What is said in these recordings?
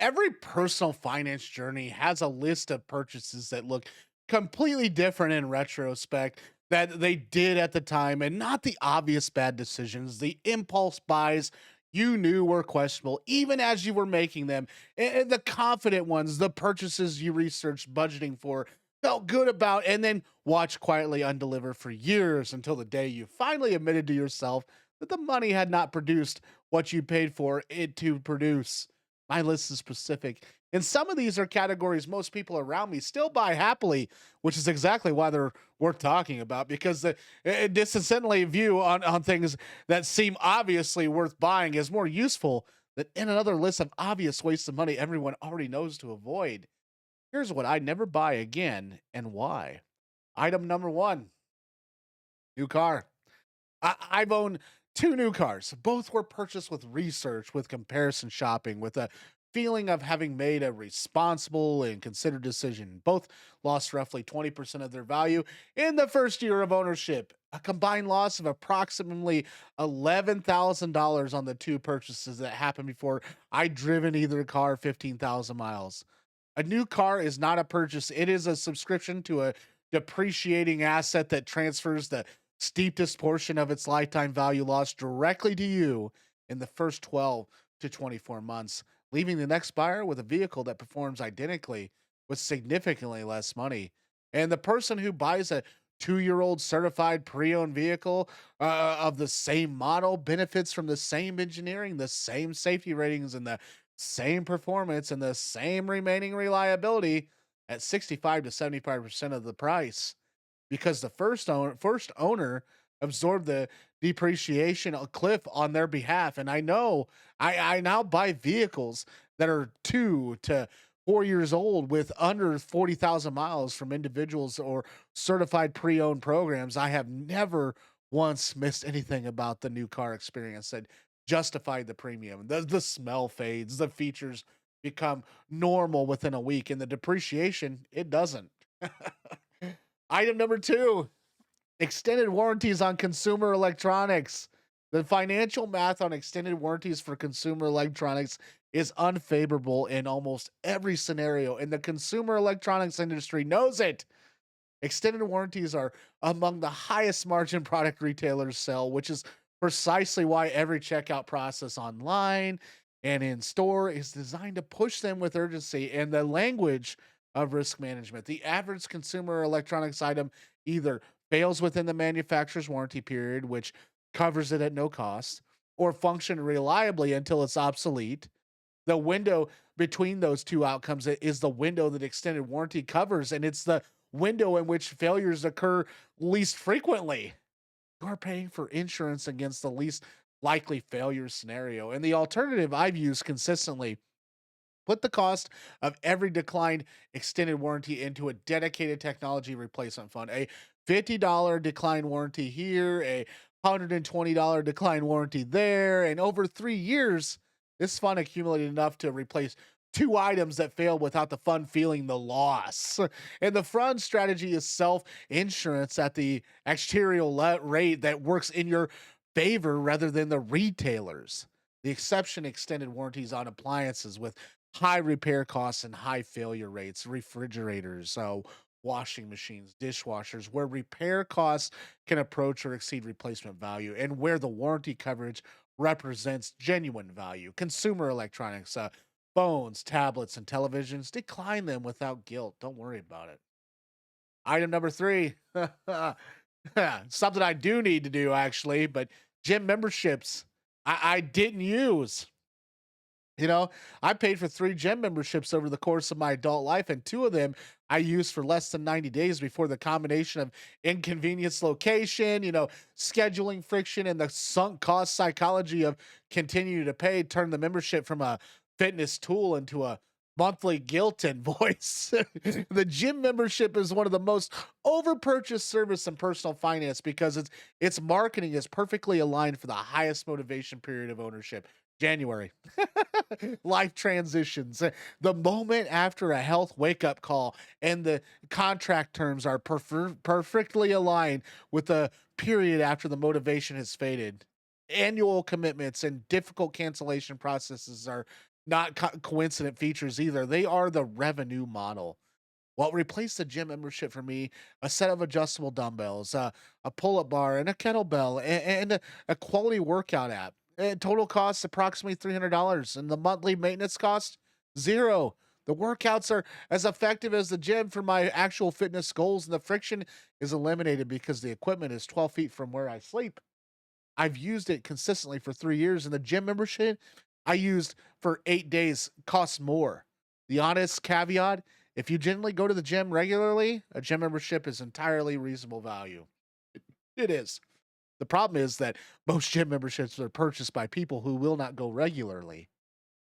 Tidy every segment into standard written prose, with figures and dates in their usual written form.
Every personal finance journey has a list of purchases that look completely different in retrospect that they did at the time, and not the obvious bad decisions, the impulse buys you knew were questionable even as you were making them, and the confident ones, the purchases you researched budgeting for, felt good about, and then watched quietly undeliver for years until the day you finally admitted to yourself that the money had not produced what you paid for it to produce. My list is specific. And some of these are categories most people around me still buy happily, which is exactly why they're worth talking about, because the disincentively view on things that seem obviously worth buying is more useful than in another list of obvious wastes of money everyone already knows to avoid. Here's what I never buy again and why. Item number one: new car. I've owned two new cars. Both were purchased with research, with comparison shopping, with a feeling of having made a responsible and considered decision. Both lost roughly 20% of their value in the first year of ownership. A combined loss of approximately $11,000 on the two purchases that happened before I'd driven either car 15,000 miles. A new car is not a purchase, it is a subscription to a depreciating asset that transfers the steepest portion of its lifetime value loss directly to you in the first 12 to 24 months, leaving the next buyer with a vehicle that performs identically with significantly less money. And the person who buys a 2-year old certified pre owned vehicle of the same model benefits from the same engineering, the same safety ratings, and the same performance and the same remaining reliability at 65 to 75% of the price, because the first owner absorbed the depreciation cliff on their behalf. And I know I now buy vehicles that are 2 to 4 years old with under 40,000 miles from individuals or certified pre-owned programs. I have never once missed anything about the new car experience that justified the premium. The smell fades, the features become normal within a week, and the depreciation, it doesn't. Item number two: extended warranties on consumer electronics. The financial math on extended warranties for consumer electronics is unfavorable in almost every scenario, and the consumer electronics industry knows it. Extended warranties are among the highest margin product retailers sell, which is precisely why every checkout process online and in store is designed to push them with urgency and the language of risk management. The average consumer electronics item either fails within the manufacturer's warranty period, which covers it at no cost, or function reliably until it's obsolete. The window between those two outcomes is the window that extended warranty covers, and it's the window in which failures occur least frequently. You're paying for insurance against the least likely failure scenario. And the alternative I've used consistently: put the cost of every declined extended warranty into a dedicated technology replacement fund. A $50 decline warranty here, a $120 decline warranty there. And over 3 years, this fund accumulated enough to replace two items that failed without the fund feeling the loss. And the fund strategy is self insurance at the actuarial rate that works in your favor rather than the retailers. The exception: extended warranties on appliances with high repair costs and high failure rates, refrigerators, so washing machines, dishwashers, where repair costs can approach or exceed replacement value, and where the warranty coverage represents genuine value. Consumer electronics, phones, tablets, and televisions, decline them without guilt. Don't worry about it. Item number three, something I do need to do actually, but gym memberships I didn't use. You know, I paid for 3 gym memberships over the course of my adult life, and 2 of them I used for less than 90 days before the combination of inconvenience, location, scheduling friction, and the sunk cost psychology of continue to pay turned the membership from a fitness tool into a monthly guilt invoice. The gym membership is one of the most overpurchased service in personal finance because its marketing is perfectly aligned for the highest motivation period of ownership: January. Life transitions, the moment after a health wake up call, and the contract terms are perfectly aligned with the period after the motivation has faded. Annual commitments and difficult cancellation processes are not coincident features either. They are the revenue model. What replaced the gym membership for me, a set of adjustable dumbbells, a pull-up bar, and a kettlebell, and a quality workout app. Total cost approximately $300, and the monthly maintenance cost zero. The workouts are as effective as the gym for my actual fitness goals, and the friction is eliminated because the equipment is 12 feet from where I sleep. I've used it consistently for 3 years, and the gym membership I used for 8 days costs more. The honest caveat, if you generally go to the gym regularly, a gym membership is entirely reasonable value. It is. The problem is that most gym memberships are purchased by people who will not go regularly.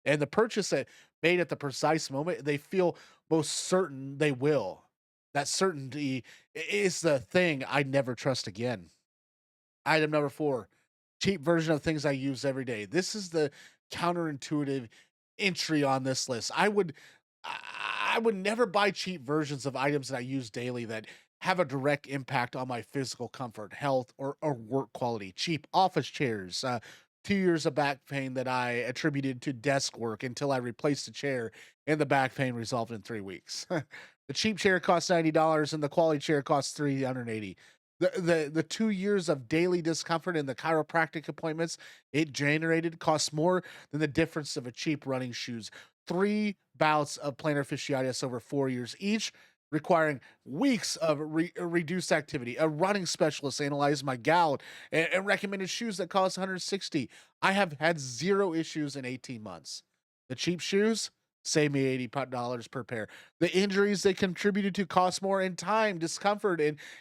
And the purchase that made at the precise moment, they feel most certain they will. That certainty is the thing I never trust again. Item number 4, cheap version of things I use every day. This is the counterintuitive entry on this list. I would never buy cheap versions of items that I use daily that have a direct impact on my physical comfort, health, or work quality. Cheap office chairs, 2 years of back pain that I attributed to desk work until I replaced the chair, and the back pain resolved in 3 weeks. The cheap chair costs $90 and the quality chair costs 380. The 2 years of daily discomfort and the chiropractic appointments it generated costs more than the difference of a cheap running shoes. 3 bouts of plantar fasciitis over 4 years, each requiring weeks of reduced activity. A running specialist analyzed my gout and recommended shoes that cost 160. I have had zero issues in 18 months. The cheap shoes save me $80 per pair. The injuries they contributed to cost more in time, discomfort,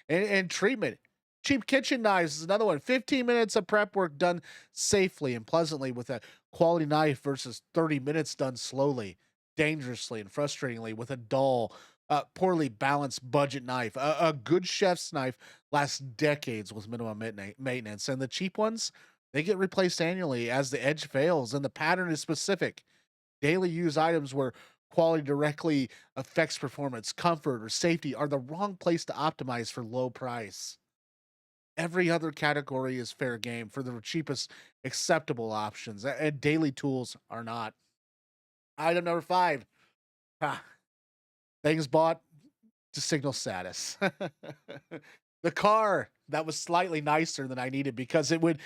and treatment. Cheap kitchen knives is another one. 15 minutes of prep work done safely and pleasantly with a quality knife versus 30 minutes done slowly, dangerously, and frustratingly with a dull, poorly balanced budget knife. A good chef's knife lasts decades with minimum maintenance, and the cheap ones, they get replaced annually as the edge fails and the pattern is specific. Daily use items where quality directly affects performance, comfort, or safety are the wrong place to optimize for low price. Every other category is fair game for the cheapest acceptable options, and daily tools are not. Item number 5, ha, things bought to signal status. The car that was slightly nicer than I needed because it would,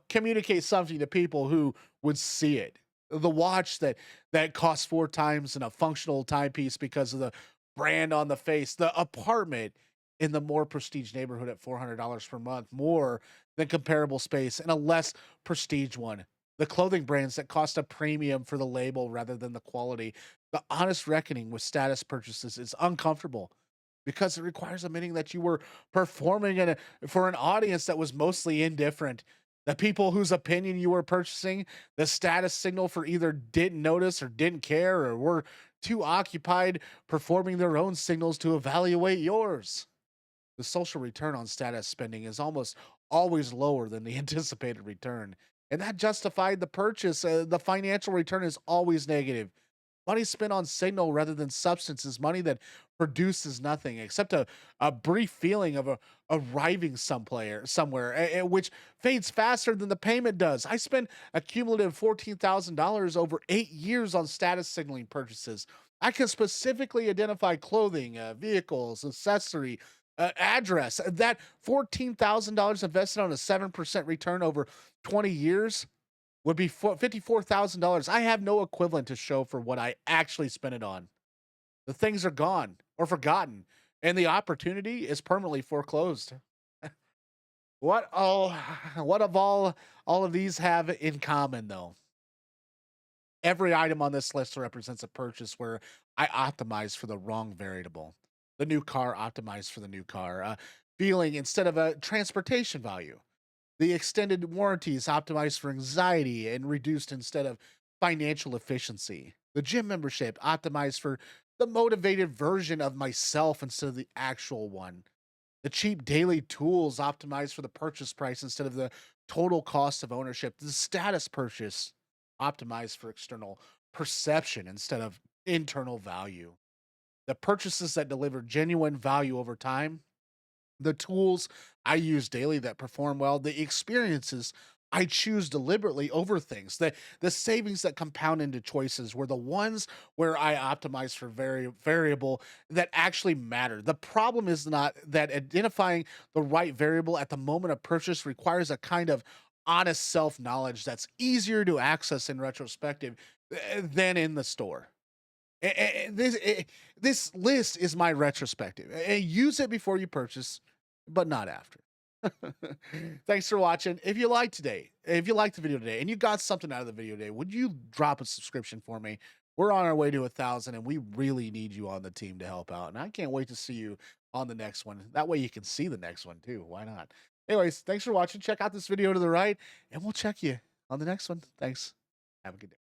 communicate something to people who would see it. The watch that costs 4 times in a functional timepiece because of the brand on the face. The apartment in the more prestige neighborhood at $400 per month, more than comparable space in a less prestige one. The clothing brands that cost a premium for the label rather than the quality. The honest reckoning with status purchases is uncomfortable because it requires admitting that you were performing for an audience that was mostly indifferent. The people whose opinion you were purchasing, the status signal for either didn't notice or didn't care or were too occupied performing their own signals to evaluate yours. The social return on status spending is almost always lower than the anticipated return. And that justified the purchase. The financial return is always negative. Money spent on signal rather than substance is money that produces nothing except a brief feeling of arriving somewhere, which fades faster than the payment does. I spent a cumulative $14,000 over 8 years on status signaling purchases. I can specifically identify clothing, vehicles, accessory, address. That $14,000 invested on a 7% return over 20 years would be $54,000. I have no equivalent to show for what I actually spent it on. The things are gone or forgotten, and the opportunity is permanently foreclosed. What all what of all of these have in common though? Every item on this list represents a purchase where I optimize for the wrong variable. The new car optimized for the new car, feeling instead of a transportation value. The extended warranties optimized for anxiety and reduced instead of financial efficiency. The gym membership optimized for the motivated version of myself instead of the actual one. The cheap daily tools optimized for the purchase price instead of the total cost of ownership. The status purchase optimized for external perception instead of internal value. The purchases that deliver genuine value over time, the tools I use daily that perform well, the experiences I choose deliberately over things. The savings that compound into choices were the ones where I optimize for variable that actually matter. The problem is not that identifying the right variable at the moment of purchase requires a kind of honest self-knowledge that's easier to access in retrospective than in the store. This list is my retrospective. Use it before you purchase, but not after. Thanks for watching. If you liked the video today and you got something out of the video today, would you drop a subscription for me? We're on our way to 1,000 and we really need you on the team to help out. And I can't wait to see you on the next one. That way you can see the next one too. Why not? Anyways, thanks for watching. Check out this video to the right and we'll check you on the next one. Thanks. Have a good day.